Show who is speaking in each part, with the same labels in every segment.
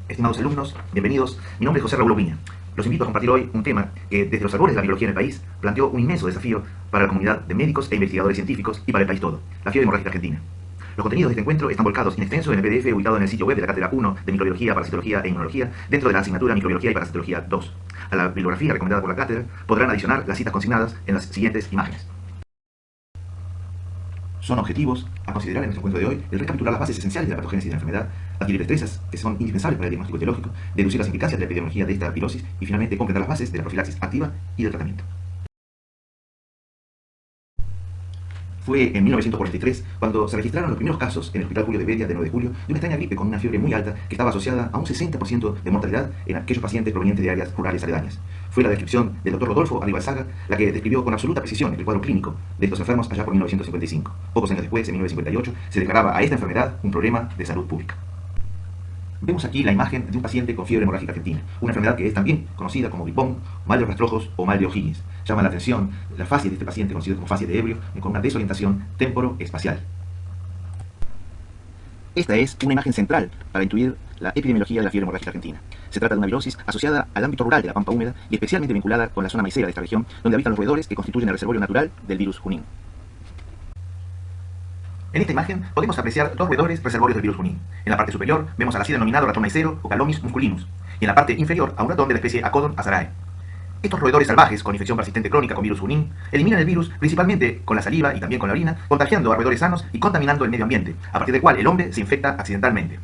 Speaker 1: Estimados alumnos, bienvenidos. Mi nombre es José Raúl Oviña. Los invito a compartir hoy un tema que, desde los albores de la biología en el país, planteó un inmenso desafío para la comunidad de médicos e investigadores científicos y para el país todo: la fiebre hemorrágica argentina. Los contenidos de este encuentro están volcados in extenso en el PDF ubicado en el sitio web de la Cátedra 1 de Microbiología, Parasitología e Inmunología, dentro de la asignatura Microbiología y Parasitología 2. A la bibliografía recomendada por la cátedra podrán adicionar las citas consignadas en las siguientes imágenes. Son objetivos a considerar en nuestro encuentro de hoy el recapitular las bases esenciales de la patogénesis de la enfermedad, adquirir destrezas que son indispensables para el diagnóstico etiológico, deducir las implicancias de la epidemiología de esta virosis y finalmente concretar las bases de la profilaxis activa y del tratamiento. Fue en 1943 cuando se registraron los primeros casos en el Hospital Julio de Bedia de 9 de julio de una extraña gripe con una fiebre muy alta que estaba asociada a un 60% de mortalidad en aquellos pacientes provenientes de áreas rurales aledañas. Fue la descripción del Dr. Rodolfo Arribalzaga la que describió con absoluta precisión el cuadro clínico de estos enfermos allá por 1955. Pocos años después, en 1958, se declaraba a esta enfermedad un problema de salud pública. Vemos aquí la imagen de un paciente con fiebre hemorrágica argentina, una enfermedad que es también conocida como gripón, mal de rastrojos o mal de O'Higgins. Llama la atención la facies de este paciente, conocido como facies de ebrio, con una desorientación temporoespacial. Esta es una imagen central para intuir la epidemiología de la fiebre hemorrágica argentina. Se trata de una virosis asociada al ámbito rural de la pampa húmeda y especialmente vinculada con la zona maicera de esta región, donde habitan los roedores que constituyen el reservorio natural del virus Junín. En esta imagen podemos apreciar dos roedores reservorios del virus Junín. En la parte superior vemos al así denominado ratón maicero o Calomis musculinus, y en la parte inferior a un ratón de la especie Acodon azarae. Estos roedores salvajes con infección persistente crónica con virus Junín eliminan el virus principalmente con la saliva y también con la orina, contagiando a roedores sanos y contaminando el medio ambiente, a partir del cual el hombre se infecta accidentalmente.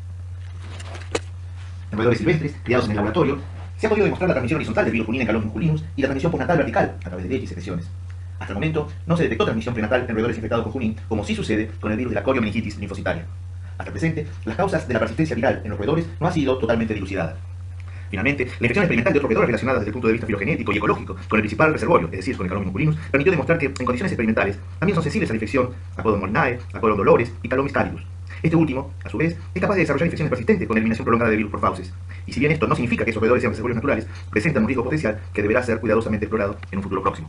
Speaker 1: En roedores silvestres, criados en el laboratorio, se ha podido demostrar la transmisión horizontal del virus Junín en Calomis musculinus y la transmisión postnatal vertical a través de leche y secreciones. Hasta el momento no se detectó transmisión prenatal en roedores infectados con Junín, como sí sucede con el virus de la coriomeningitis linfocitaria. Hasta el presente, las causas de la persistencia viral en los roedores no han sido totalmente dilucidadas. Finalmente, la infección experimental de otros roedores relacionadas desde el punto de vista filogenético y ecológico con el principal reservorio, es decir, con el Calomis musculinus, permitió demostrar que en condiciones experimentales también son sensibles a la infección Acodon molinae, Acodon dolores y Calomis callidus. Este último, a su vez, es capaz de desarrollar infecciones persistentes con eliminación prolongada de virus por fauces. Y si bien esto no significa que esos roedores sean reservorios naturales, presentan un riesgo potencial que deberá ser cuidadosamente explorado en un futuro próximo.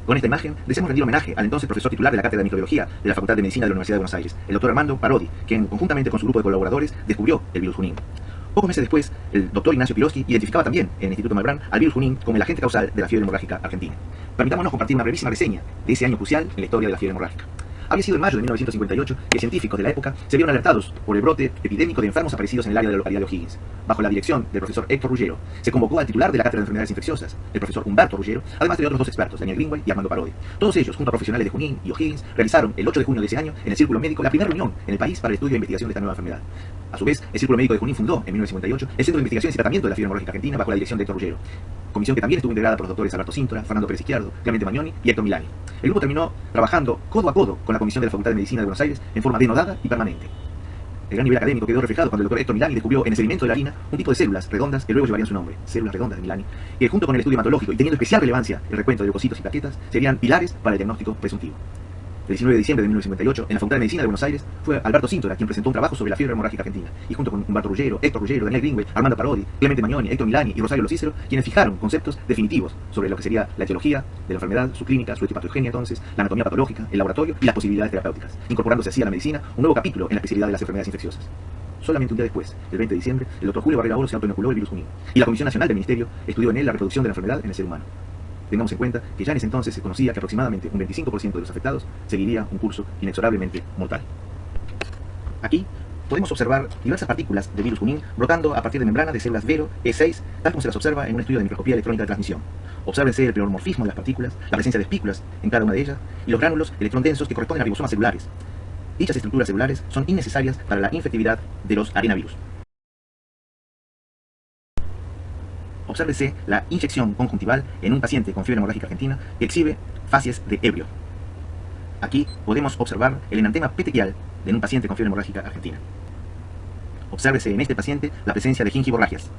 Speaker 1: Con esta imagen, deseamos rendir homenaje al entonces profesor titular de la Cátedra de Microbiología de la Facultad de Medicina de la Universidad de Buenos Aires, el Dr. Armando Parodi, quien conjuntamente con su grupo de colaboradores descubrió el virus Junín. Pocos meses después, el Dr. Ignacio Piroski identificaba también en el Instituto Malbrán al virus Junín como el agente causal de la fiebre hemorrágica argentina. Permitámonos compartir una brevísima reseña de ese año crucial en la historia de la fiebre hemorrágica. Había sido en mayo de 1958 que científicos de la época se vieron alertados por el brote epidémico de enfermos aparecidos en el área de la localidad de O'Higgins. Bajo la dirección del profesor Héctor Ruggiero, se convocó al titular de la Cátedra de Enfermedades Infecciosas, el profesor Humberto Ruggiero, además de otros dos expertos, Daniel Greenway y Armando Parodi. Todos ellos, junto a profesionales de Junín y O'Higgins, realizaron el 8 de junio de ese año en el Círculo Médico la primera reunión en el país para el estudio e investigación de esta nueva enfermedad. A su vez, el Círculo Médico de Junín fundó, en 1958, el Centro de Investigaciones y Tratamiento de la Fiebre Hemorrágica Argentina bajo la dirección de Héctor Ruggiero, comisión que también estuvo integrada por los doctores Alberto Cintora, Fernando Pérez Izquierdo, Clemente Magnoni y Héctor Milani. El grupo terminó trabajando codo a codo con la comisión de la Facultad de Medicina de Buenos Aires en forma denodada y permanente. El gran nivel académico quedó reflejado cuando el doctor Héctor Milani descubrió en el sedimento de la harina un tipo de células redondas que luego llevarían su nombre, células redondas de Milani, que junto con el estudio hematológico y teniendo especial relevancia el recuento de leucocitos y plaquetas, serían pilares para el diagnóstico presuntivo. El 19 de diciembre de 1958, en la Facultad de Medicina de Buenos Aires, fue Alberto Cintora quien presentó un trabajo sobre la fiebre hemorrágica argentina, y junto con Humberto Ruggiero, Héctor Ruggiero, Daniel Greenway, Armando Parodi, Clemente Magnoni, Héctor Milani y Rosario Locícero, quienes fijaron conceptos definitivos sobre lo que sería la etiología de la enfermedad, su clínica, su etiopatogenia entonces, la anatomía patológica, el laboratorio y las posibilidades terapéuticas, incorporándose así a la medicina un nuevo capítulo en la especialidad de las enfermedades infecciosas. Solamente un día después, el 20 de diciembre, el doctor Julio Barrera Oro se autoinoculó el virus Junín, y la Comisión Nacional del Ministerio estudió en él la reproducción de la enfermedad en el ser humano. Tengamos en cuenta que ya en ese entonces se conocía que aproximadamente un 25% de los afectados seguiría un curso inexorablemente mortal. Aquí podemos observar diversas partículas de virus Junín brotando a partir de membranas de células Vero E6, tal como se las observa en un estudio de microscopía electrónica de transmisión. Obsérvense el pleomorfismo de las partículas, la presencia de espículas en cada una de ellas y los gránulos electrondensos que corresponden a ribosomas celulares. Dichas estructuras celulares son innecesarias para la infectividad de los arenavirus. Obsérvese la inyección conjuntival en un paciente con fiebre hemorrágica argentina que exhibe facies de ebrio. Aquí podemos observar el enantema petequial de un paciente con fiebre hemorrágica argentina. Obsérvese en este paciente la presencia de gingivorragias.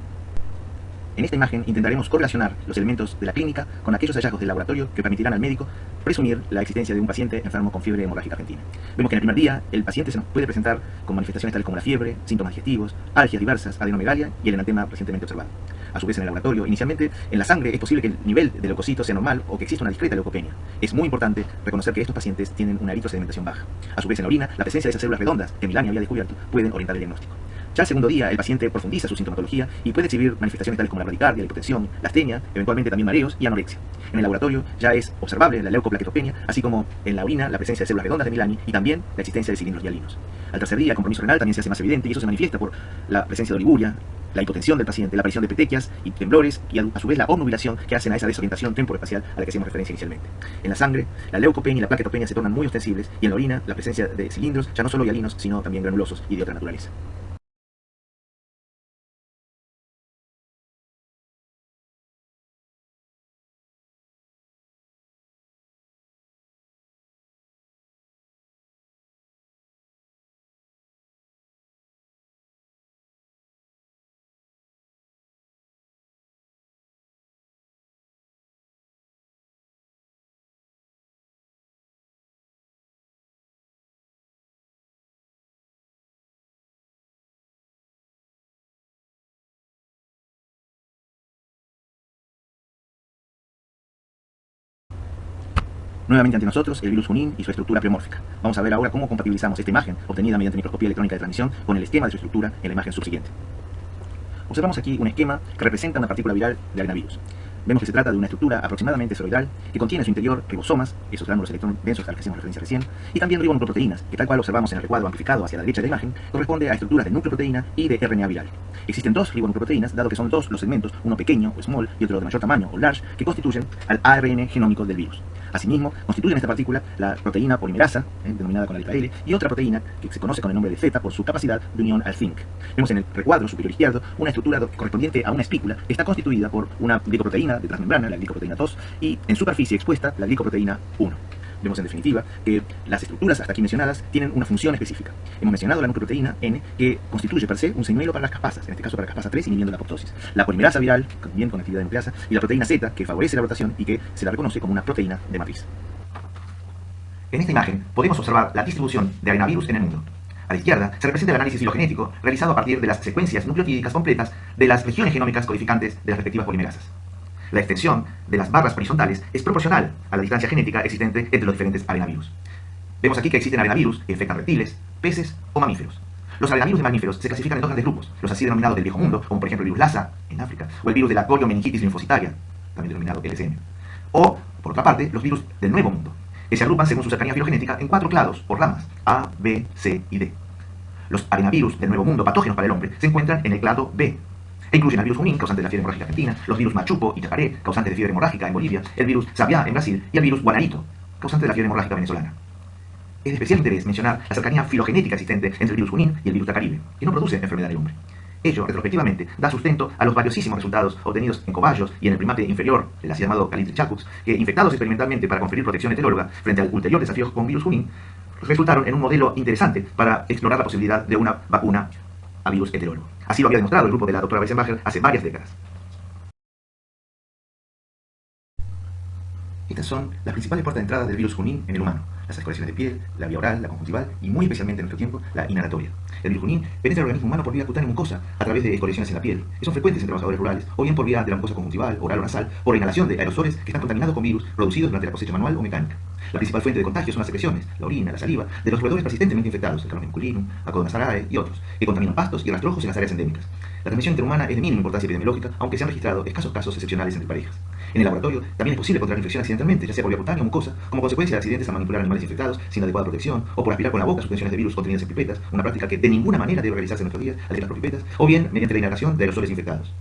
Speaker 1: En esta imagen intentaremos correlacionar los elementos de la clínica con aquellos hallazgos del laboratorio que permitirán al médico presumir la existencia de un paciente enfermo con fiebre hemorrágica argentina. Vemos que en el primer día el paciente se nos puede presentar con manifestaciones tales como la fiebre, síntomas digestivos, alergias diversas, adenomegalia y el enantema recientemente observado. A su vez, en el laboratorio, inicialmente en la sangre es posible que el nivel de leucocitos sea normal o que exista una discreta leucopenia. Es muy importante reconocer que estos pacientes tienen una eritrosedimentación baja. A su vez, en la orina, la presencia de esas células redondas que Milani había descubierto pueden orientar el diagnóstico. Ya al segundo día, el paciente profundiza su sintomatología y puede exhibir manifestaciones tales como la bradicardia, la hipotensión, la astenia, eventualmente también mareos y anorexia. En el laboratorio ya es observable la leucoplaquetopenia, así como en la orina la presencia de células redondas de Milani y también la existencia de cilindros hialinos. Al tercer día, el compromiso renal también se hace más evidente y eso se manifiesta por la presencia de oliguria, la hipotensión del paciente, la aparición de petequias y temblores y a su vez la obnubilación que hacen a esa desorientación temporoespacial a la que hacíamos referencia inicialmente. En la sangre, la leucopenia y la plaquetopenia se tornan muy ostensibles y en la orina la presencia de cilindros ya no solo hialinos sino también granulosos y de otra naturaleza. Nuevamente ante nosotros el virus Junín y su estructura pleomórfica. Vamos a ver ahora cómo compatibilizamos esta imagen obtenida mediante microscopía electrónica de transmisión con el esquema de su estructura en la imagen subsiguiente. Observamos aquí un esquema que representa una partícula viral de arenavirus. Vemos que se trata de una estructura aproximadamente esferoidal que contiene en su interior ribosomas, esos gránulos electrón densos a los que hacemos referencia recién, y también ribonucleoproteínas, que tal cual observamos en el recuadro amplificado hacia la derecha de la imagen, corresponde a estructuras de nucleoproteína y de RNA viral. Existen dos ribonucleoproteínas, dado que son dos los segmentos, uno pequeño o small y otro de mayor tamaño o large, que constituyen al ARN genómico del virus. Asimismo, constituyen esta partícula la proteína polimerasa, denominada con la letra L, y otra proteína que se conoce con el nombre de zeta por su capacidad de unión al zinc. Vemos en el recuadro superior izquierdo una estructura correspondiente a una espícula que está constituida por una glicoproteína de transmembrana, la glicoproteína 2, y en superficie expuesta la glicoproteína 1. Vemos en definitiva que las estructuras hasta aquí mencionadas tienen una función específica. Hemos mencionado la nucleoproteína N, que constituye per se un señuelo para las caspasas, en este caso para la caspasa 3 inhibiendo la apoptosis. La polimerasa viral, también con actividad nucleasa, y la proteína Z, que favorece la rotación y que se la reconoce como una proteína de matriz. En esta imagen podemos observar la distribución de arenavirus en el mundo. A la izquierda se representa el análisis filogenético realizado a partir de las secuencias nucleotídicas completas de las regiones genómicas codificantes de las respectivas polimerasas. La extensión de las barras horizontales es proporcional a la distancia genética existente entre los diferentes arenavirus. Vemos aquí que existen arenavirus que infectan reptiles, peces o mamíferos. Los arenavirus de mamíferos se clasifican en dos grandes grupos, los así denominados del viejo mundo, como por ejemplo el virus Lassa en África, o el virus de la coriomeningitis linfocitaria, también denominado LSM. O, por otra parte, los virus del nuevo mundo, que se agrupan según su cercanía filogenética en 4 clados o ramas, A, B, C y D. Los arenavirus del nuevo mundo patógenos para el hombre se encuentran en el clado B, e incluyen al virus Junín, causante de la fiebre hemorrágica argentina, los virus Machupo y Chacaré, causantes de fiebre hemorrágica en Bolivia, el virus Sabiá en Brasil y el virus Guanarito, causante de la fiebre hemorrágica venezolana. Es de especial interés mencionar la cercanía filogenética existente entre el virus Junín y el virus Tacaribe, que no produce enfermedad en el hombre. Ello, retrospectivamente, da sustento a los valiosísimos resultados obtenidos en cobayos y en el primate inferior, el así llamado Calitri-Chacux, que infectados experimentalmente para conferir protección heteróloga frente al ulterior desafío con virus Junín, resultaron en un modelo interesante para explorar la posibilidad de una vacuna a virus heterólogo. Así lo había demostrado el grupo de la doctora Weissenbacher hace varias décadas. Estas son las principales puertas de entrada del virus Junín en el humano: las escoriaciones de piel, la vía oral, la conjuntival y muy especialmente en nuestro tiempo, la inhalatoria. El virus Junín penetra el organismo humano por vía cutánea mucosa a través de escoriaciones en la piel, que son frecuentes en trabajadores rurales, o bien por vía de la mucosa conjuntival, oral o nasal, por inhalación de aerosoles que están contaminados con virus producidos durante la cosecha manual o mecánica. La principal fuente de contagio son las secreciones, la orina, la saliva, de los roedores persistentemente infectados, el Canopium muculinum, Acodomasarae y otros, que contaminan pastos y rastrojos en las áreas endémicas. La transmisión interhumana es de mínima importancia epidemiológica, aunque se han registrado escasos casos excepcionales entre parejas. En el laboratorio también es posible contraer infección accidentalmente, ya sea por vía cutánea o mucosa, como consecuencia de accidentes al manipular animales infectados sin adecuada protección, o por aspirar con la boca suspensiones de virus contenidas en pipetas, una práctica que de ninguna manera debe realizarse en nuestros días al tirar por pipetas, o bien mediante la inhalación de aerosoles infectados.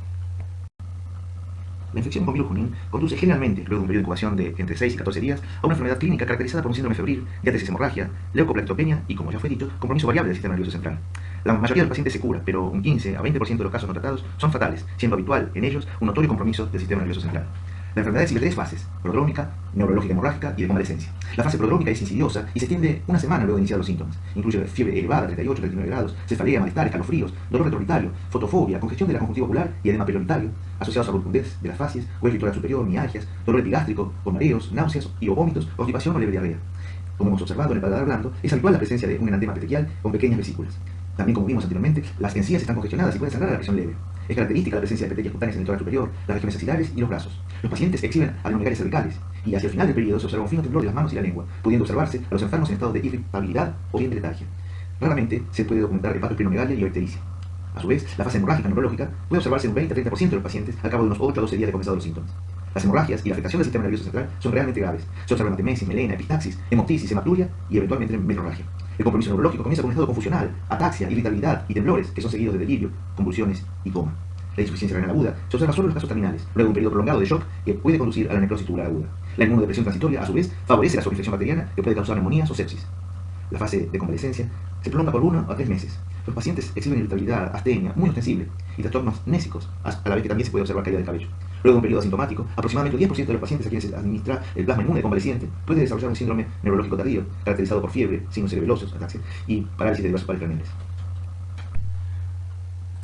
Speaker 1: La infección con virus Junín conduce generalmente, luego de un periodo de incubación de entre 6 y 14 días, a una enfermedad clínica caracterizada por un síndrome febril, diátesis hemorragia, leucoplaquetopenia y, como ya fue dicho, compromiso variable del sistema nervioso central. La mayoría de los pacientes se cura, pero un 15 a 20% de los casos no tratados son fatales, siendo habitual en ellos un notorio compromiso del sistema nervioso central. La enfermedad sigue 3 fases: prodrómica, neurológica hemorrágica y de convalescencia. La fase prodrómica es insidiosa y se extiende una semana luego de iniciar los síntomas. Incluye fiebre elevada, 38-39 grados, cefalea, malestar, escalofríos, dolor retroorbitário, fotofobia, congestión de la conjuntiva ocular y edema periorbitário, asociados a rotundez de las facies, hueso litoral superior, mialgias, dolor epigástrico, con mareos, náuseas o vómitos, constipación o leve diarrea. Como hemos observado en el paladar blando, es habitual la presencia de un enantema petequial con pequeñas vesículas. También, como vimos anteriormente, las encías están congestionadas y pueden sangrar a la presión leve. Es característica la presencia de petequias cutáneas en el tórax superior, las regiones axilares y los brazos. Los pacientes exhiben adenomegalias cervicales y hacia el final del periodo se observa un fino temblor de las manos y la lengua, pudiendo observarse a los enfermos en estado de irritabilidad o bien de letargia. Raramente se puede documentar hepatoesplenomegalia y ictericia. A su vez, la fase hemorrágica neurológica puede observarse en un 20-30% de los pacientes al cabo de unos 8 a 12 días de comenzado los síntomas. Las hemorragias y la afectación del sistema nervioso central son realmente graves. Se observan etemesis, melena, epistaxis, hemoptisis, hematuria y eventualmente menorragia. El compromiso neurológico comienza con un estado confusional, ataxia, irritabilidad y temblores que son seguidos de delirio, convulsiones y coma. La insuficiencia renal aguda se observa solo en los casos terminales, luego de un periodo prolongado de shock que puede conducir a la necrosis tubular aguda. La inmunodepresión transitoria, a su vez, favorece la sobreinfección bacteriana que puede causar neumonías o sepsis. La fase de convalescencia se prolonga por 1 a 3 meses. Los pacientes exhiben irritabilidad, astenia muy ostensible y trastornos nésicos, a la vez que también se puede observar caída del cabello. Luego de un periodo asintomático, aproximadamente un 10% de los pacientes a quienes se administra el plasma inmune convaleciente puede desarrollar un síndrome neurológico tardío, caracterizado por fiebre, signos cerebelosos, ataxia y parálisis de diversos pares craneales.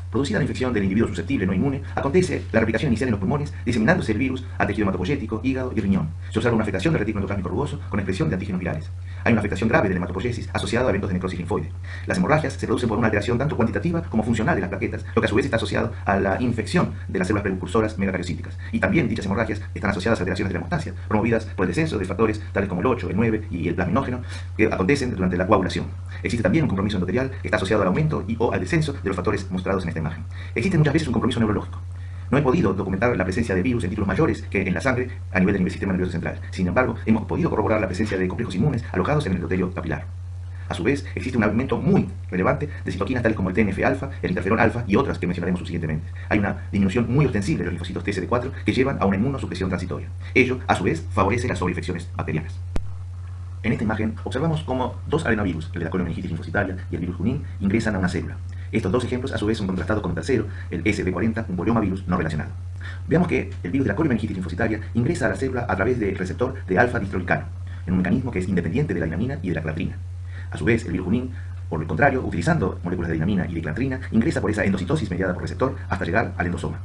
Speaker 1: Producida la infección del individuo susceptible no inmune, acontece la replicación inicial en los pulmones, diseminándose el virus al tejido hematopoyético, hígado y riñón. Se observa una afectación del retículo endoplasmico rugoso con expresión de antígenos virales. Hay una afectación grave de la hematopoiesis asociada a eventos de necrosis linfoide. Las hemorragias se producen por una alteración tanto cuantitativa como funcional de las plaquetas, lo que a su vez está asociado a la infección de las células precursoras megacariocíticas. Y también dichas hemorragias están asociadas a alteraciones de la hemostasia, promovidas por el descenso de factores tales como el 8, el 9 y el plasminógeno, que acontecen durante la coagulación. Existe también un compromiso endotelial que está asociado al aumento y o al descenso de los factores mostrados en esta imagen. Existe muchas veces un compromiso neurológico. No he podido documentar la presencia de virus en títulos mayores que en la sangre a nivel del sistema nervioso central. Sin embargo, hemos podido corroborar la presencia de complejos inmunes alojados en el endotelio capilar. A su vez, existe un aumento muy relevante de citoquinas tales como el TNF-alfa, el interferón alfa y otras que mencionaremos subsiguientemente. Hay una disminución muy ostensible de los linfocitos TCD4 que llevan a una inmunosupresión transitoria. Ello, a su vez, favorece las sobreinfecciones bacterianas. En esta imagen observamos cómo dos adenovirus, el de la coliomeningitis linfocitaria y el virus Junín, ingresan a una célula. Estos dos ejemplos a su vez son contrastados con un tercero, el SB40, un poliomavirus no relacionado. Veamos que el virus de la coliomeningitis linfocitaria ingresa a la célula a través del receptor de alfa-distroglicano, en un mecanismo que es independiente de la dinamina y de la clatrina. A su vez, el virus Junín, por el contrario, utilizando moléculas de dinamina y de clatrina, ingresa por esa endocitosis mediada por receptor hasta llegar al endosoma.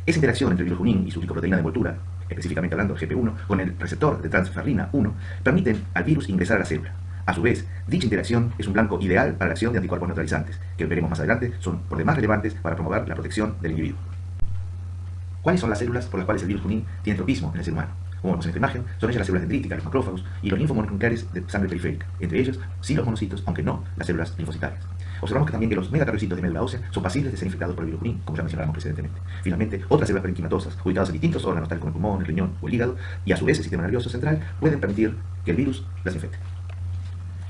Speaker 1: Esa interacción entre el virus Junín y su glicoproteína de envoltura, específicamente hablando GP1, con el receptor de transferrina 1, permiten al virus ingresar a la célula. A su vez, dicha interacción es un blanco ideal para la acción de anticuerpos neutralizantes, que veremos más adelante son por demás relevantes para promover la protección del individuo. ¿Cuáles son las células por las cuales el virus Junín tiene tropismo en el ser humano? Como vemos en esta imagen, son ellas las células dendríticas, los macrófagos y los linfomononucleares de sangre periférica, entre ellos sí los monocitos, aunque no las células linfocitarias. Observamos que también que los megacardiocitos de médula ósea son pasibles de ser infectados por el virus Junín, como ya mencionábamos precedentemente. Finalmente, otras células parenquimatosas, ubicadas en distintos órganos, tales como el pulmón, el riñón o el hígado, y a su vez el sistema nervioso central, pueden permitir que el virus las infecte.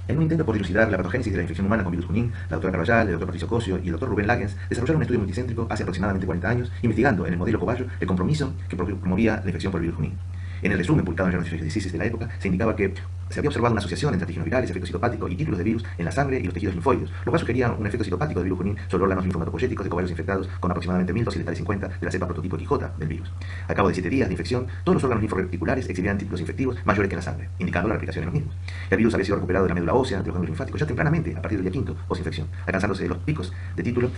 Speaker 1: En un intento por dilucidar la patogénesis de la infección humana con virus Junín, la doctora Carvajal, el doctor Patricio Cosio y el doctor Rubén Lagens desarrollaron un estudio multicéntrico hace aproximadamente 40 años, investigando en el modelo cobayo el compromiso que promovía la infección por el virus Junín. En el resumen publicado en el Journal of Infectious Diseases de la época, se indicaba que se había observado una asociación entre antígenos virales, efecto citopático y títulos de virus en la sangre y los tejidos linfoides, lo cual sugería un efecto citopático del virus Junín sobre órganos linfomatopoyéticos de cobayos infectados con aproximadamente 1250 de la cepa prototipo TJ del virus. Al cabo de 7 días de infección, todos los órganos linforeticulares exhibían títulos infectivos mayores que en la sangre, indicando la replicación en los mismos. El virus había sido recuperado de la médula ósea, de los ganglios linfáticos, ya tempranamente, a partir del día 5 post-infección, alcanzándose los picos de título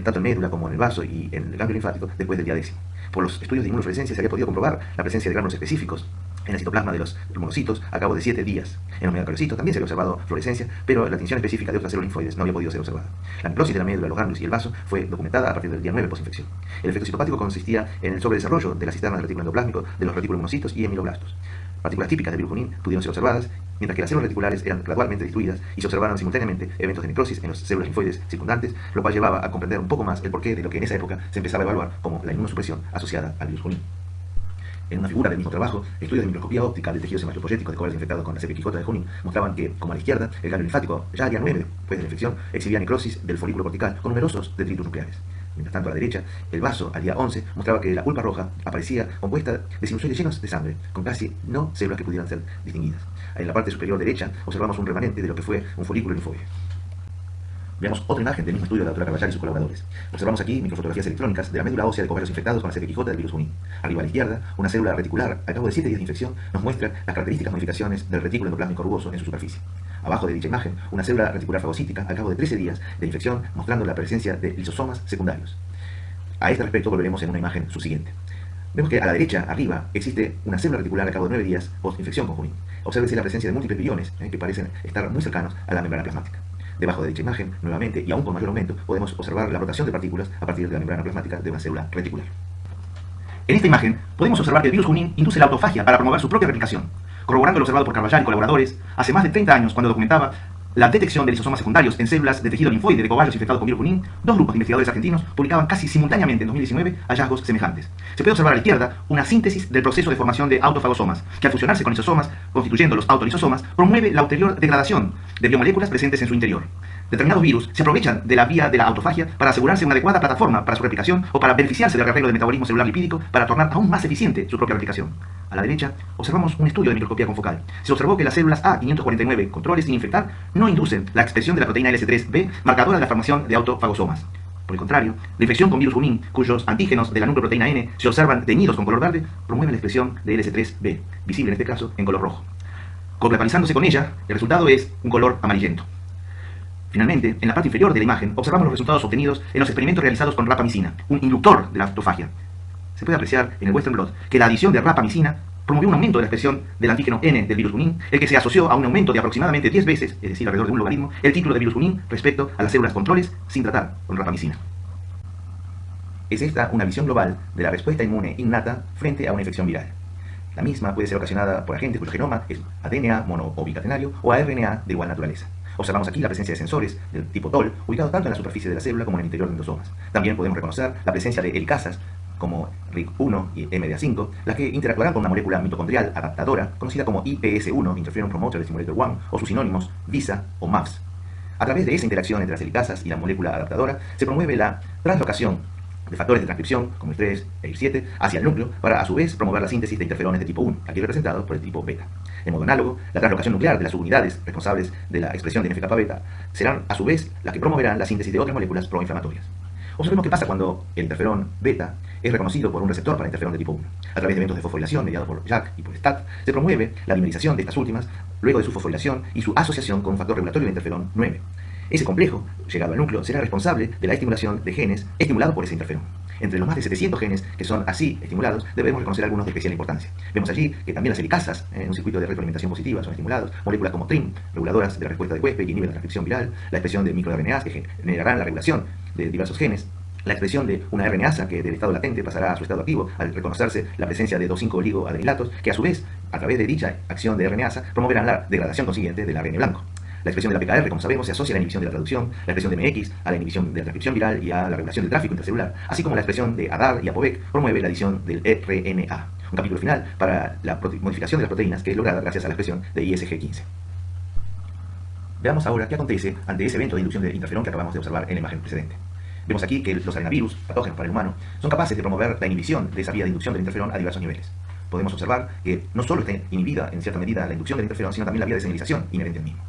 Speaker 1: tanto en médula como en el vaso y en el ganglio linfático después del día 10. Por los estudios de inmunofluorescencia se había podido comprobar la presencia de gránulos específicos en el citoplasma de los monocitos a cabo de 7 días. En los megacardiocitos también se había observado fluorescencia, pero la tinción específica de otras células linfoides no había podido ser observada. La necrosis de la médula, los ganglios y el vaso fue documentada a partir del día 9 post-infección. El efecto citopático consistía en el sobredesarrollo de la cisterna del retículo endoplásmico, de los retículos monocitos y hemiloblastos. Partículas típicas del virus Junín pudieron ser observadas, mientras que las células reticulares eran gradualmente destruidas y se observaron simultáneamente eventos de necrosis en las células linfoides circundantes, lo cual llevaba a comprender un poco más el porqué de lo que en esa época se empezaba a evaluar como la inmunosupresión asociada al virus Junín. En una figura del mismo trabajo, estudios de microscopía óptica del tejido hematopoyético de cobayos infectados con la cepa quijota de Junín mostraban que, como a la izquierda, el ganglio linfático, ya al día 9 después de la infección, exhibía necrosis del folículo cortical con numerosos detritus nucleares. Mientras tanto, a la derecha, el vaso, al día 11, mostraba que la pulpa roja aparecía compuesta de sinusoides llenos de sangre, con casi no células que pudieran ser distinguidas. En la parte superior derecha, observamos un remanente de lo que fue un folículo linfoide. Veamos otra imagen del mismo estudio de la doctora Carvajal y sus colaboradores. Observamos aquí microfotografías electrónicas de la médula ósea de cobayos infectados con la cepa quijota del virus Junín. Arriba a la izquierda, una célula reticular, al cabo de 7 días de infección, nos muestra las características modificaciones del retículo endoplásmico rugoso en su superficie. Abajo de dicha imagen, una célula reticular fagocítica al cabo de 13 días de infección, mostrando la presencia de lisosomas secundarios. A este respecto volveremos en una imagen subsiguiente. Vemos que a la derecha, arriba, existe una célula reticular al cabo de 9 días post-infección con Junín. Obsérvese la presencia de múltiples viriones que parecen estar muy cercanos a la membrana plasmática. Debajo de dicha imagen, nuevamente y aún con mayor aumento, podemos observar la rotación de partículas a partir de la membrana plasmática de una célula reticular. En esta imagen, podemos observar que el virus Junín induce la autofagia para promover su propia replicación, corroborando lo observado por Carvajal y colaboradores hace más de 30 años cuando documentaba la detección de lisosomas secundarios en células de tejido linfoide de cobayos infectados con virus Junín, dos grupos de investigadores argentinos publicaban casi simultáneamente en 2019 hallazgos semejantes. Se puede observar a la izquierda una síntesis del proceso de formación de autofagosomas, que al fusionarse con lisosomas, constituyendo los autolisosomas, promueve la ulterior degradación de biomoléculas presentes en su interior. Determinados virus se aprovechan de la vía de la autofagia para asegurarse una adecuada plataforma para su replicación o para beneficiarse del arreglo del metabolismo celular lipídico para tornar aún más eficiente su propia replicación. A la derecha, observamos un estudio de microscopía confocal. Se observó que las células A549, controles sin infectar, no inducen la expresión de la proteína LS3B, marcadora de la formación de autofagosomas. Por el contrario, la infección con virus Junín, cuyos antígenos de la nucleoproteína N se observan teñidos con color verde, promueve la expresión de LS3B, visible en este caso en color rojo. Corpapalizándose con ella, el resultado es un color amarillento. Finalmente, en la parte inferior de la imagen, observamos los resultados obtenidos en los experimentos realizados con rapamicina, un inductor de la autofagia. Se puede apreciar en el Western blot que la adición de rapamicina promovió un aumento de la expresión del antígeno N del virus Junín, el que se asoció a un aumento de aproximadamente 10 veces, es decir, alrededor de un logaritmo, el título de virus Junín respecto a las células controles sin tratar con rapamicina. Es esta una visión global de la respuesta inmune innata frente a una infección viral. La misma puede ser ocasionada por agentes cuyo genoma es ADNA mono o bicatenario o ARNA de igual naturaleza. Observamos aquí la presencia de sensores del tipo TOL, ubicados tanto en la superficie de la célula como en el interior de endosomas. También podemos reconocer la presencia de helicasas, como RIC1 y MDA5, las que interactuarán con una molécula mitocondrial adaptadora, conocida como IPS1, Interferon Promoter Stimulator 1, o sus sinónimos VISA o MAVS. A través de esa interacción entre las helicasas y la molécula adaptadora, se promueve la translocación de factores de transcripción, como el 3 e el 7, hacia el núcleo, para a su vez promover la síntesis de interferones de tipo 1, aquí representados por el tipo beta. De modo análogo, la translocación nuclear de las subunidades responsables de la expresión de NF-kappa beta serán a su vez las que promoverán la síntesis de otras moléculas proinflamatorias. Observemos qué pasa cuando el interferón beta es reconocido por un receptor para interferón de tipo 1. A través de eventos de fosforilación mediados por JAK y por STAT, se promueve la dimerización de estas últimas luego de su fosforilación y su asociación con un factor regulatorio de interferón 9. Ese complejo, llegado al núcleo, será responsable de la estimulación de genes estimulados por ese interferón. Entre los más de 700 genes que son así estimulados, debemos reconocer algunos de especial importancia. Vemos allí que también las helicasas, en un circuito de retroalimentación positiva, son estimulados, moléculas como TRIM, reguladoras de la respuesta de huésped que inhiben la transcripción viral, la expresión de microRNAs que generarán la regulación de diversos genes, la expresión de una RNasa que del estado latente pasará a su estado activo al reconocerse la presencia de 2,5-oligoadenilatos que a su vez, a través de dicha acción de RNasa, promoverán la degradación consiguiente del ARN blanco. La expresión de la PKR, como sabemos, se asocia a la inhibición de la traducción, la expresión de MX a la inhibición de la transcripción viral y a la regulación del tráfico intercelular, así como la expresión de ADAR y APOVEC promueve la adición del RNA. Un capítulo final para la modificación de las proteínas que es lograda gracias a la expresión de ISG15. Veamos ahora qué acontece ante ese evento de inducción de interferón que acabamos de observar en la imagen precedente. Vemos aquí que los arenavirus, patógenos para el humano, son capaces de promover la inhibición de esa vía de inducción del interferón a diversos niveles. Podemos observar que no solo está inhibida en cierta medida la inducción del interferón, sino también la vía de señalización inherente al mismo.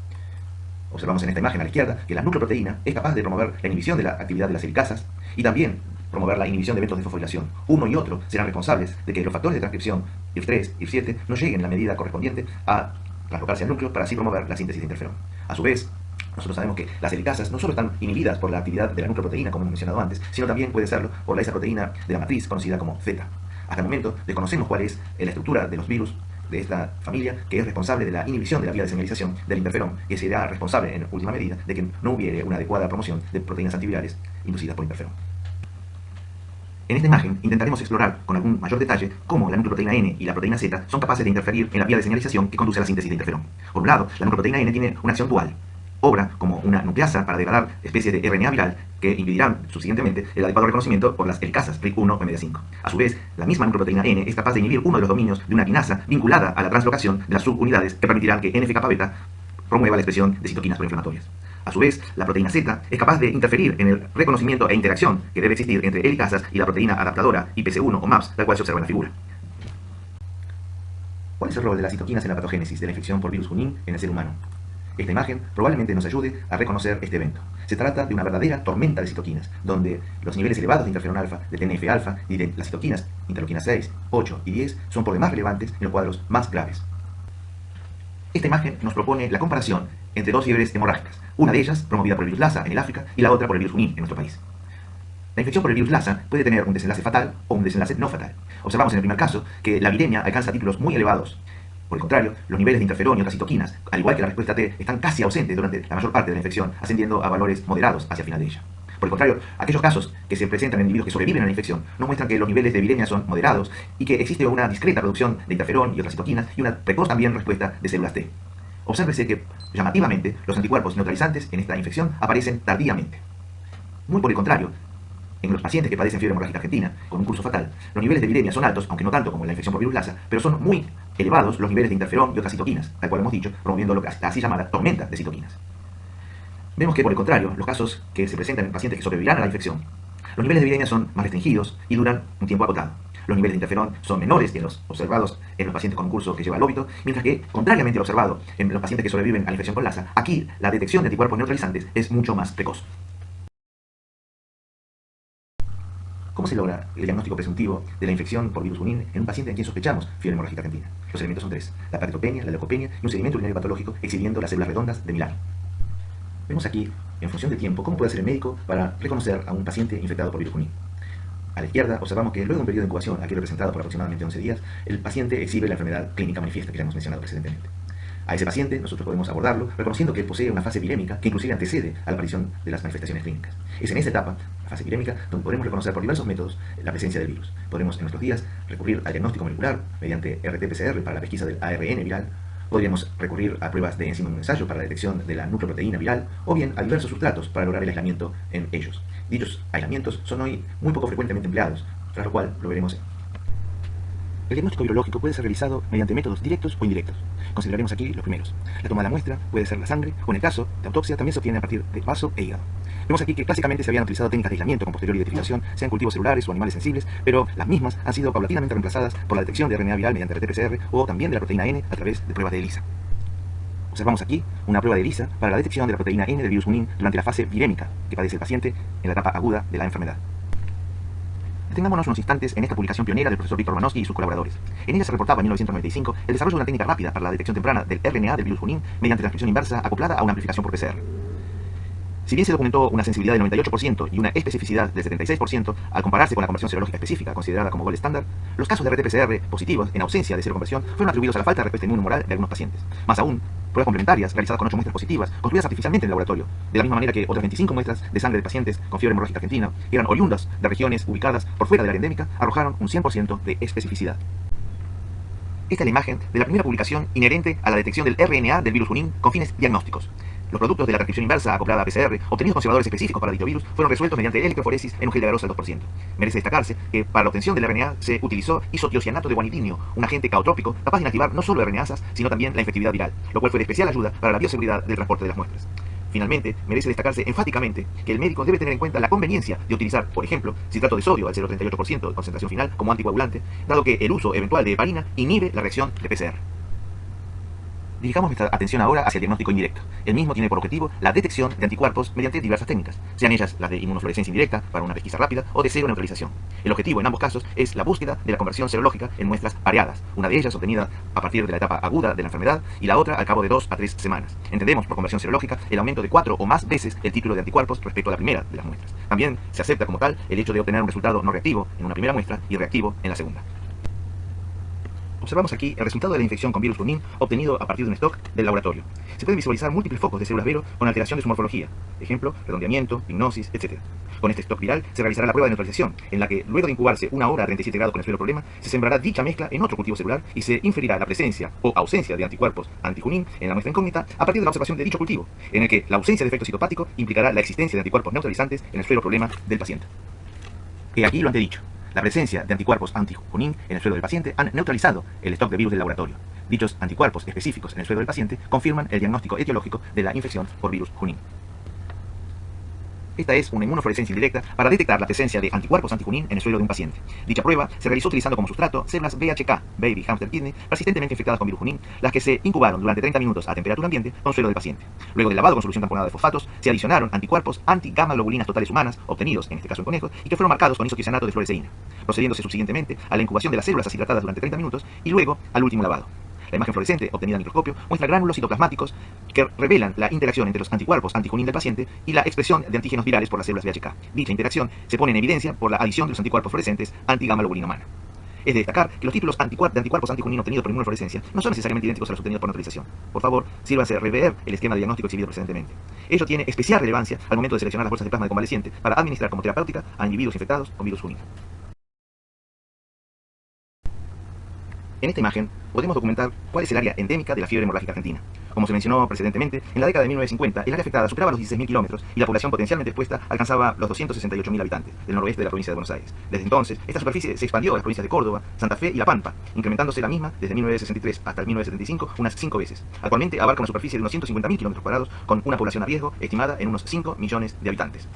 Speaker 1: Observamos en esta imagen a la izquierda que la nucleoproteína es capaz de promover la inhibición de la actividad de las helicasas y también promover la inhibición de eventos de fosforilación. Uno y otro serán responsables de que los factores de transcripción, IF3 y IF7, no lleguen en la medida correspondiente a translocarse al núcleo para así promover la síntesis de interferón. A su vez, nosotros sabemos que las helicasas no solo están inhibidas por la actividad de la nucleoproteína, como hemos mencionado antes, sino también puede serlo por la isoproteína de la matriz, conocida como Z. Hasta el momento desconocemos cuál es la estructura de los virus de esta familia que es responsable de la inhibición de la vía de señalización del interferón, que será responsable en última medida de que no hubiere una adecuada promoción de proteínas antivirales inducidas por interferón. En esta imagen intentaremos explorar con algún mayor detalle cómo la nucleoproteína N y la proteína Z son capaces de interferir en la vía de señalización que conduce a la síntesis de interferón. Por un lado, la nucleoproteína N tiene una acción dual. Obra como una nucleasa para degradar especies de RNA viral que impedirán subsiguientemente el adecuado reconocimiento por las helicasas RIC1 o MD5. A su vez, la misma nucleoproteína N es capaz de inhibir uno de los dominios de una quinasa vinculada a la translocación de las subunidades que permitirán que NF-kappa beta promueva la expresión de citoquinas proinflamatorias. A su vez, la proteína Z es capaz de interferir en el reconocimiento e interacción que debe existir entre helicasas y la proteína adaptadora IPS1 o MAPS, la cual se observa en la figura. ¿Cuál es el rol de las citoquinas en la patogénesis de la infección por virus Junín en el ser humano? Esta imagen probablemente nos ayude a reconocer este evento. Se trata de una verdadera tormenta de citoquinas, donde los niveles elevados de interferón alfa, de TNF-alfa y de las citoquinas, interleuquinas 6, 8 y 10, son por demás relevantes en los cuadros más graves. Esta imagen nos propone la comparación entre dos fiebres hemorrágicas, una de ellas promovida por el virus Lassa en el África y la otra por el virus Junín en nuestro país. La infección por el virus Lassa puede tener un desenlace fatal o un desenlace no fatal. Observamos en el primer caso que la viremia alcanza títulos muy elevados. Por el contrario, los niveles de interferón y otras citoquinas, al igual que la respuesta T, están casi ausentes durante la mayor parte de la infección, ascendiendo a valores moderados hacia el final de ella. Por el contrario, aquellos casos que se presentan en individuos que sobreviven a la infección nos muestran que los niveles de viremia son moderados y que existe una discreta producción de interferón y otras citoquinas y una precoz también respuesta de células T. Obsérvese que, llamativamente, los anticuerpos neutralizantes en esta infección aparecen tardíamente. Muy por el contrario, en los pacientes que padecen fiebre hemorrágica argentina, con un curso fatal, los niveles de viremia son altos, aunque no tanto como en la infección por virus Lassa, pero son muy elevados los niveles de interferón y otras citoquinas, tal cual hemos dicho, promoviendo la así llamada tormenta de citoquinas. Vemos que, por el contrario, los casos que se presentan en pacientes que sobrevivirán a la infección, los niveles de viremia son más restringidos y duran un tiempo acotado. Los niveles de interferón son menores que los observados en los pacientes con un curso que lleva al óbito, mientras que, contrariamente a lo observado en los pacientes que sobreviven a la infección con Lassa, aquí la detección de anticuerpos neutralizantes es mucho más precoz. ¿Cómo se logra el diagnóstico presuntivo de la infección por virus Junín en un paciente en quien sospechamos fiebre hemorrágica argentina? Los elementos son tres: la plaquetopenia, la leucopenia y un sedimento urinario patológico exhibiendo las células redondas de Milano. Vemos aquí, en función del tiempo, cómo puede hacer el médico para reconocer a un paciente infectado por virus Junín. A la izquierda observamos que luego de un periodo de incubación, aquí representado por aproximadamente 11 días, el paciente exhibe la enfermedad clínica manifiesta que ya hemos mencionado precedentemente. A ese paciente nosotros podemos abordarlo reconociendo que posee una fase virémica que inclusive antecede a la aparición de las manifestaciones clínicas. Es en esta etapa, la fase virémica, donde podemos reconocer por diversos métodos la presencia del virus. Podemos en nuestros días recurrir al diagnóstico molecular mediante RT-PCR para la pesquisa del ARN viral. Podríamos recurrir a pruebas de enzima ensayo para la detección de la nucleoproteína viral, o bien a diversos sustratos para lograr el aislamiento en ellos. Dichos aislamientos son hoy muy poco frecuentemente empleados, tras lo cual lo veremos. El diagnóstico virológico puede ser realizado mediante métodos directos o indirectos. Consideraremos aquí los primeros. La toma de la muestra puede ser la sangre, o en el caso de autopsia también se obtiene a partir de vaso e hígado. Vemos aquí que clásicamente se habían utilizado técnicas de aislamiento con posterior identificación, sean cultivos celulares o animales sensibles, pero las mismas han sido paulatinamente reemplazadas por la detección de RNA viral mediante RT-PCR o también de la proteína N a través de pruebas de ELISA. Observamos aquí una prueba de ELISA para la detección de la proteína N del virus Junín durante la fase virémica que padece el paciente en la etapa aguda de la enfermedad. Detengámonos unos instantes en esta publicación pionera del profesor Víctor Romanowski y sus colaboradores. En ella se reportaba en 1995 el desarrollo de una técnica rápida para la detección temprana del RNA del virus Junín mediante transcripción inversa acoplada a una amplificación por PCR. Si bien se documentó una sensibilidad del 98% y una especificidad del 76% al compararse con la conversión serológica específica considerada como gold estándar, los casos de RT-PCR positivos en ausencia de seroconversión fueron atribuidos a la falta de respuesta inmunomoral de algunos pacientes. Más aún, pruebas complementarias realizadas con 8 muestras positivas, construidas artificialmente en el laboratorio, de la misma manera que otras 25 muestras de sangre de pacientes con fiebre hemorrágica argentina, que eran oriundas de regiones ubicadas por fuera del área endémica, arrojaron un 100% de especificidad. Esta es la imagen de la primera publicación inherente a la detección del RNA del virus Junín con fines diagnósticos. Los productos de la transcripción inversa acoplada a PCR, obtenidos con cebadores específicos para dicho virus, fueron resueltos mediante electroforesis en un gel de agarose al 2%. Merece destacarse que para la obtención del RNA se utilizó isotiocianato de guanidinio, un agente caotrópico capaz de inactivar no solo RNasas, sino también la infectividad viral, lo cual fue de especial ayuda para la bioseguridad del transporte de las muestras. Finalmente, merece destacarse enfáticamente que el médico debe tener en cuenta la conveniencia de utilizar, por ejemplo, citrato de sodio al 0,38% de concentración final como anticoagulante, dado que el uso eventual de heparina inhibe la reacción de PCR. Dirigamos nuestra atención ahora hacia el diagnóstico indirecto. El mismo tiene por objetivo la detección de anticuerpos mediante diversas técnicas, sean ellas las de inmunofluorescencia indirecta para una pesquisa rápida o de seroneutralización. El objetivo en ambos casos es la búsqueda de la conversión serológica en muestras pareadas, una de ellas obtenida a partir de la etapa aguda de la enfermedad y la otra al cabo de 2 a 3 semanas. Entendemos por conversión serológica el aumento de 4 o más veces el título de anticuerpos respecto a la primera de las muestras. También se acepta como tal el hecho de obtener un resultado no reactivo en una primera muestra y reactivo en la segunda. Observamos aquí el resultado de la infección con virus Junín obtenido a partir de un stock del laboratorio. Se pueden visualizar múltiples focos de células Vero con alteración de su morfología, ejemplo, redondeamiento, pignosis, etc. Con este stock viral se realizará la prueba de neutralización, en la que luego de incubarse 1 hora a 37 grados con el suelo problema, se sembrará dicha mezcla en otro cultivo celular y se inferirá la presencia o ausencia de anticuerpos anti-Junín en la muestra incógnita a partir de la observación de dicho cultivo, en el que la ausencia de efecto citopático implicará la existencia de anticuerpos neutralizantes en el suelo problema del paciente. He aquí lo antedicho. La presencia de anticuerpos anti-Junín en el suelo del paciente han neutralizado el stock de virus del laboratorio. Dichos anticuerpos específicos en el suelo del paciente confirman el diagnóstico etiológico de la infección por virus Junín. Esta es una inmunofluorescencia indirecta para detectar la presencia de anticuerpos anti-Junín en el suelo de un paciente. Dicha prueba se realizó utilizando como sustrato células BHK, Baby Hamster Kidney, persistentemente infectadas con virus Junín, las que se incubaron durante 30 minutos a temperatura ambiente con suelo del paciente. Luego del lavado con solución tamponada de fosfatos, se adicionaron anticuerpos anti-gamma globulinas totales humanas, obtenidos en este caso en conejos, y que fueron marcados con isotiocianato de fluoresceína, procediéndose subsiguientemente a la incubación de las células ashidratadas durante 30 minutos y luego al último lavado. La imagen fluorescente, obtenida en microscopio, muestra gránulos citoplasmáticos que revelan la interacción entre los anticuerpos anti-Junín del paciente y la expresión de antígenos virales por las células BHK. Dicha interacción se pone en evidencia por la adición de los anticuerpos fluorescentes anti-gamma globulina humana. Es de destacar que los títulos de anticuerpos anti-Junín obtenidos por inmunofluorescencia no son necesariamente idénticos a los obtenidos por neutralización. Por favor, sírvanse de rever el esquema de diagnóstico exhibido precedentemente. Ello tiene especial relevancia al momento de seleccionar las bolsas de plasma de convaleciente para administrar como terapéutica a individuos infectados con virus Junín. En esta imagen podemos documentar cuál es el área endémica de la fiebre hemorrágica argentina. Como se mencionó precedentemente, en la década de 1950 el área afectada superaba los 16.000 kilómetros y la población potencialmente expuesta alcanzaba los 268.000 habitantes del noroeste de la provincia de Buenos Aires. Desde entonces, esta superficie se expandió a las provincias de Córdoba, Santa Fe y La Pampa, incrementándose la misma desde 1963 hasta el 1975 unas 5 veces. Actualmente abarca una superficie de unos 150.000 kilómetros cuadrados con una población a riesgo estimada en unos 5 millones de habitantes.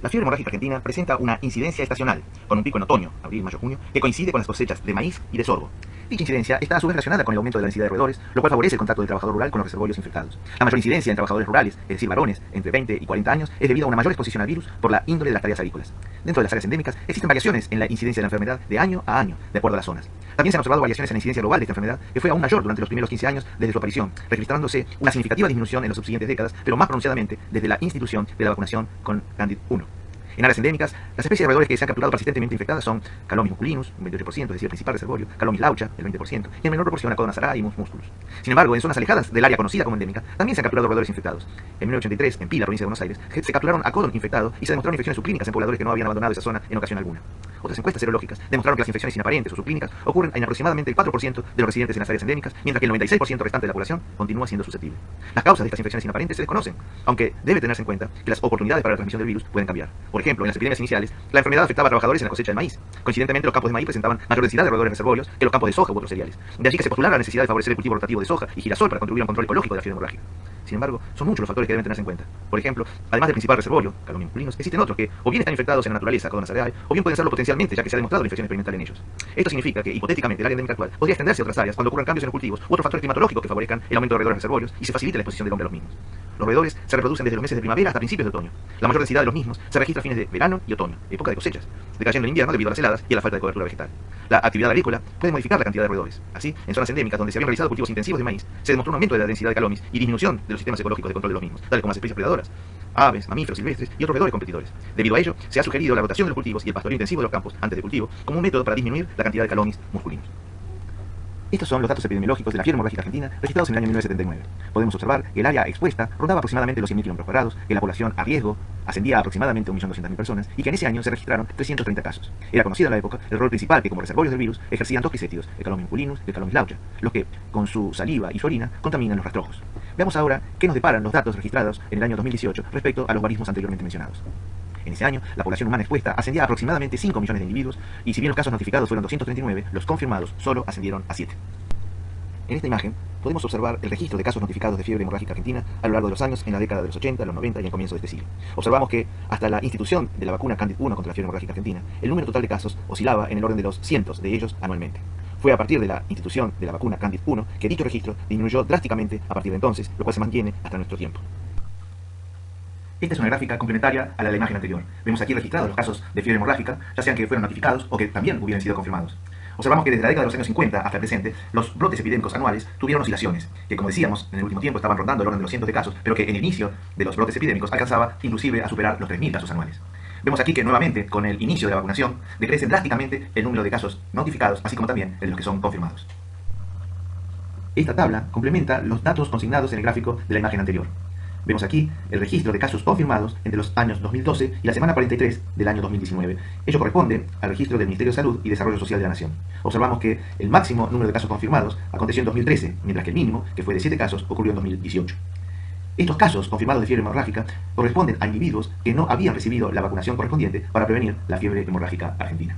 Speaker 1: La fiebre hemorrágica argentina presenta una incidencia estacional, con un pico en otoño, abril, mayo, junio, que coincide con las cosechas de maíz y de sorgo. Dicha incidencia está a su vez relacionada con el aumento de la densidad de roedores, lo cual favorece el contacto del trabajador rural con los reservorios infectados. La mayor incidencia en trabajadores rurales, es decir, varones entre 20 y 40 años, es debido a una mayor exposición al virus por la índole de las tareas agrícolas. Dentro de las áreas endémicas existen variaciones en la incidencia de la enfermedad de año a año, de acuerdo a las zonas. También se han observado variaciones en la incidencia global de esta enfermedad, que fue aún mayor durante los primeros 15 años desde su aparición, registrándose una significativa disminución en las subsiguientes décadas, pero más pronunciadamente desde la institución de la vacunación con Candid 1. En áreas endémicas, las especies de roedores que se han capturado persistentemente infectadas son Calomis musculinus, un 28%, es decir, el principal reservorio, Calomis laucha, el 20%, y en menor proporción Acodonas arae y Mus musculus. Sin embargo, en zonas alejadas del área conocida como endémica, también se han capturado roedores infectados. En 1983, en Pila, provincia de Buenos Aires, se capturaron Acodon infectado y se demostraron infecciones subclínicas en pobladores que no habían abandonado esa zona en ocasión alguna. Otras encuestas serológicas demostraron que las infecciones inaparentes o subclínicas ocurren en aproximadamente el 4% de los residentes en las áreas endémicas, mientras que el 96% restante de la población continúa siendo susceptible. Las causas de estas infecciones inaparentes se desconocen, aunque debe tenerse en cuenta que las oportunidades para la transmisión del virus pueden cambiar. Por ejemplo, en las epidemias iniciales, la enfermedad afectaba a trabajadores en la cosecha del maíz. Coincidentemente, los campos de maíz presentaban mayor densidad de roedores reservorios que los campos de soja u otros cereales. De allí que se postulara la necesidad de favorecer el cultivo rotativo de soja y girasol para contribuir a un control ecológico de la fiebre hemorrágica. Sin embargo, son muchos los factores que deben tenerse en cuenta. Por ejemplo, además del principal reservorio, Calomis musculinus, existen otros que o bien están infectados en la naturaleza, Acodonas arae, o bien pueden serlo potencialmente, ya que se ha demostrado la infección experimental en ellos. Esto significa que, hipotéticamente, el área endémica actual podría extenderse a otras áreas cuando ocurran cambios en los cultivos u otros factores climatológicos que favorezcan el aumento de roedores reservorios y se facilite la exposición del hombre a los mismos. Los roedores se reproducen desde los meses de primavera hasta principios de otoño. La mayor densidad de los mismos se registra a fines de verano y otoño, época de cosechas, decayendo en invierno debido a las heladas y a la falta de cobertura vegetal. La actividad agrícola puede modificar la cantidad de roedores. Así, en zonas endémicas donde se habían realizado cultivos intensivos de maíz, se demostró un aumento de la densidad de Calomis y disminución de los sistemas ecológicos de control de los mismos, tales como las especies predadoras, aves, mamíferos silvestres y otros roedores competidores. Debido a ello, se ha sugerido la rotación de los cultivos y el pastoreo intensivo de los campos antes de cultivo como un método para disminuir la cantidad de Calomis musculinus. Estos son los datos epidemiológicos de la fiebre hemorrágica argentina registrados en el año 1979. Podemos observar que el área expuesta rondaba aproximadamente los 100.000 km², que la población a riesgo ascendía a aproximadamente 1.200.000 personas y que en ese año se registraron 330 casos. Era conocido en la época el rol principal que como reservorios del virus ejercían dos crisétidos, el Calomis musculinus y el Calomis laucha, los que, con su saliva y su orina, contaminan los rastrojos. Veamos ahora qué nos deparan los datos registrados en el año 2018 respecto a los barismos anteriormente mencionados. En ese año, la población humana expuesta ascendía a aproximadamente 5 millones de individuos y si bien los casos notificados fueron 239, los confirmados solo ascendieron a 7. En esta imagen podemos observar el registro de casos notificados de fiebre hemorrágica argentina a lo largo de los años en la década de los 80, los 90 y el comienzo de este siglo. Observamos que hasta la institución de la vacuna Candid 1 contra la fiebre hemorrágica argentina, el número total de casos oscilaba en el orden de los cientos de ellos anualmente. Fue a partir de la institución de la vacuna Candid 1 que dicho registro disminuyó drásticamente a partir de entonces, lo cual se mantiene hasta nuestro tiempo. Esta es una gráfica complementaria a la de la imagen anterior. Vemos aquí registrados los casos de fiebre hemorrágica, ya sean que fueron notificados o que también hubieran sido confirmados. Observamos que desde la década de los años 50 hasta el presente, los brotes epidémicos anuales tuvieron oscilaciones, que como decíamos, en el último tiempo estaban rondando el orden de los cientos de casos, pero que en el inicio de los brotes epidémicos alcanzaba inclusive a superar los 3.000 casos anuales. Vemos aquí que nuevamente, con el inicio de la vacunación, decrece drásticamente el número de casos notificados, así como también el de los que son confirmados. Esta tabla complementa los datos consignados en el gráfico de la imagen anterior. Vemos aquí el registro de casos confirmados entre los años 2012 y la semana 43 del año 2019. Ello corresponde al registro del Ministerio de Salud y Desarrollo Social de la Nación. Observamos que el máximo número de casos confirmados aconteció en 2013, mientras que el mínimo, que fue de 7 casos, ocurrió en 2018. Estos casos confirmados de fiebre hemorrágica corresponden a individuos que no habían recibido la vacunación correspondiente para prevenir la fiebre hemorrágica argentina.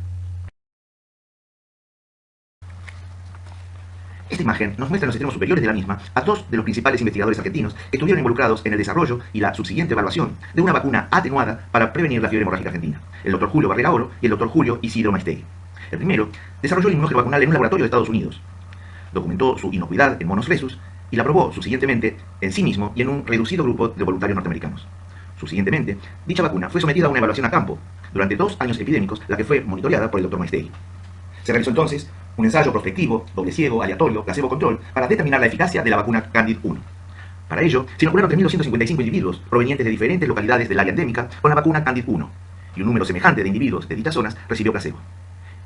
Speaker 1: Esta imagen nos muestra en los extremos superiores de la misma a dos de los principales investigadores argentinos que estuvieron involucrados en el desarrollo y la subsiguiente evaluación de una vacuna atenuada para prevenir la fiebre hemorrágica argentina, el Dr. Julio Barrera Oro y el Dr. Julio Isidro Maestegui. El primero desarrolló el inmunógeno vacunal en un laboratorio de Estados Unidos, documentó su inocuidad en monos rhesus y la probó subsiguientemente en sí mismo y en un reducido grupo de voluntarios norteamericanos. Subsiguientemente, dicha vacuna fue sometida a una evaluación a campo durante 2 años epidémicos, la que fue monitoreada por el Dr. Maestegui. Se realizó entonces un ensayo prospectivo, doble ciego, aleatorio, placebo control, para determinar la eficacia de la vacuna Candid 1. Para ello, se inocularon 3.255 individuos provenientes de diferentes localidades del área endémica con la vacuna Candid 1, y un número semejante de individuos de dichas zonas recibió placebo.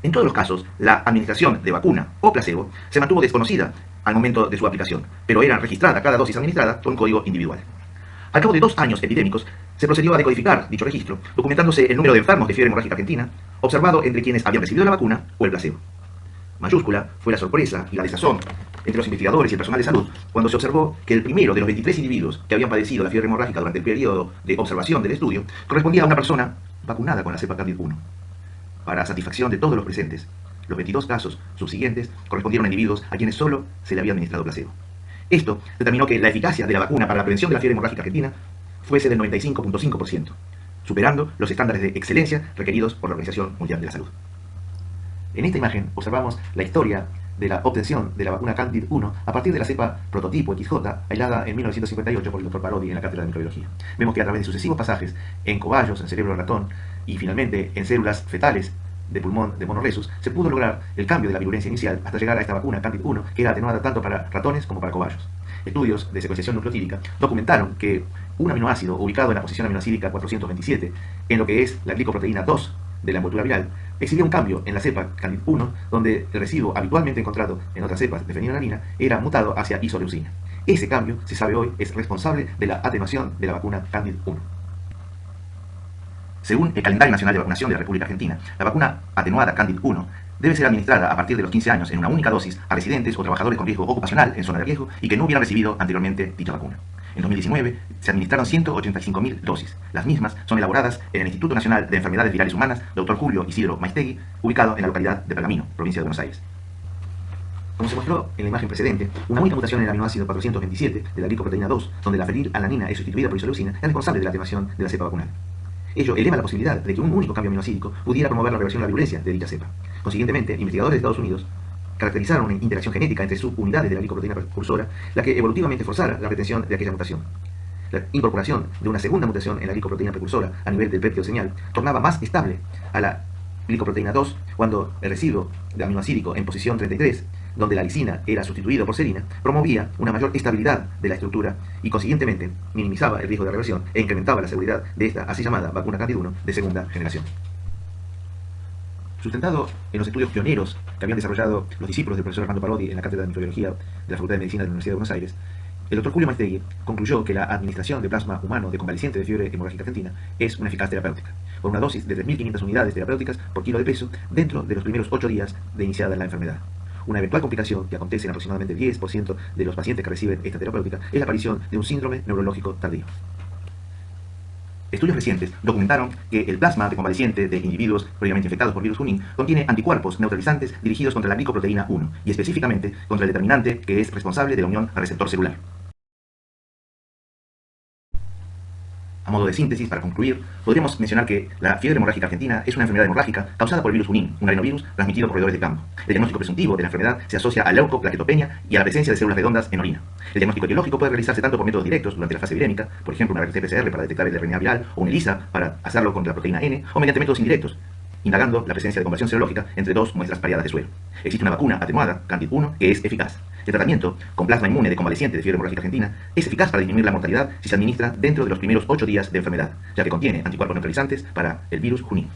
Speaker 1: En todos los casos, la administración de vacuna o placebo se mantuvo desconocida al momento de su aplicación, pero era registrada cada dosis administrada con un código individual. Al cabo de 2 años epidémicos, se procedió a decodificar dicho registro, documentándose el número de enfermos de fiebre hemorrágica argentina, observado entre quienes habían recibido la vacuna o el placebo. Mayúscula fue la sorpresa y la desazón entre los investigadores y el personal de salud cuando se observó que el primero de los 23 individuos que habían padecido la fiebre hemorrágica durante el periodo de observación del estudio correspondía a una persona vacunada con la cepa Candid-1. Para satisfacción de todos los presentes, los 22 casos subsiguientes correspondieron a individuos a quienes solo se le había administrado placebo. Esto determinó que la eficacia de la vacuna para la prevención de la fiebre hemorrágica argentina fuese del 95.5%, superando los estándares de excelencia requeridos por la Organización Mundial de la Salud. En esta imagen observamos la historia de la obtención de la vacuna Candid-1 a partir de la cepa prototipo XJ, aislada en 1958 por el Dr. Parodi en la cátedra de microbiología. Vemos que a través de sucesivos pasajes en cobayos, en cerebro de ratón y finalmente en células fetales de pulmón de mono rhesus, se pudo lograr el cambio de la virulencia inicial hasta llegar a esta vacuna Candid-1, que era atenuada tanto para ratones como para cobayos. Estudios de secuenciación nucleotídica documentaron que un aminoácido ubicado en la posición aminoácidica 427, en lo que es la glicoproteína 2 de la envoltura viral, exhibía un cambio en la cepa Candid-1, donde el residuo habitualmente encontrado en otras cepas de fenilalanina era mutado hacia isoleucina. Ese cambio, se sabe hoy, es responsable de la atenuación de la vacuna Candid-1. Según el calendario nacional de vacunación de la República Argentina, la vacuna atenuada Candid-1 debe ser administrada a partir de los 15 años en una única dosis a residentes o trabajadores con riesgo ocupacional en zona de riesgo y que no hubieran recibido anteriormente dicha vacuna. En 2019 se administraron 185.000 dosis. Las mismas son elaboradas en el Instituto Nacional de Enfermedades Virales Humanas, Dr. Julio Isidro Maistegui, ubicado en la localidad de Pergamino, provincia de Buenos Aires. Como se mostró en la imagen precedente, una única mutación en el aminoácido 427 de la glicoproteína 2, donde la fenilalanina es sustituida por isoleucina, es responsable de la atenuación de la cepa vacunal. Ello eleva la posibilidad de que un único cambio aminoácido pudiera promover la reversión de la virulencia de dicha cepa. Consiguientemente, investigadores de Estados Unidos caracterizaron una interacción genética entre subunidades de la glicoproteína precursora, la que evolutivamente forzara la retención de aquella mutación. La incorporación de una segunda mutación en la glicoproteína precursora a nivel del péptido señal tornaba más estable a la glicoproteína 2 cuando el residuo de aminoácido en posición 33, donde la lisina era sustituido por serina, promovía una mayor estabilidad de la estructura y consiguientemente minimizaba el riesgo de reversión e incrementaba la seguridad de esta así llamada vacuna Candid-1 de segunda generación. Sustentado en los estudios pioneros que habían desarrollado los discípulos del profesor Armando Parodi en la cátedra de microbiología de la Facultad de Medicina de la Universidad de Buenos Aires, el Dr. Julio Maistegui concluyó que la administración de plasma humano de convaleciente de fiebre hemorrágica argentina es una eficaz terapéutica, por una dosis de 3.500 unidades terapéuticas por kilo de peso dentro de los primeros 8 días de iniciada la enfermedad. Una eventual complicación que acontece en aproximadamente el 10% de los pacientes que reciben esta terapéutica es la aparición de un síndrome neurológico tardío. Estudios recientes documentaron que el plasma de convaleciente de individuos previamente infectados por virus Junín contiene anticuerpos neutralizantes dirigidos contra la glicoproteína 1 y específicamente contra el determinante que es responsable de la unión al receptor celular. A modo de síntesis, para concluir, podríamos mencionar que la fiebre hemorrágica argentina es una enfermedad hemorrágica causada por el virus Junín, un adenovirus transmitido por roedores de campo. El diagnóstico presuntivo de la enfermedad se asocia a leucoplaquetopenia y a la presencia de células redondas en orina. El diagnóstico etiológico puede realizarse tanto por métodos directos durante la fase virémica, por ejemplo una RT-PCR para detectar el RNA viral, o un ELISA para hacerlo contra la proteína N, o mediante métodos indirectos, indagando la presencia de conversión serológica entre dos muestras pareadas de suero. Existe una vacuna atenuada, Candid-1, que es eficaz. El tratamiento con plasma inmune de convaleciente de fiebre hemorrágica argentina es eficaz para disminuir la mortalidad si se administra dentro de los primeros 8 días de enfermedad, ya que contiene anticuerpos neutralizantes para el virus Junín.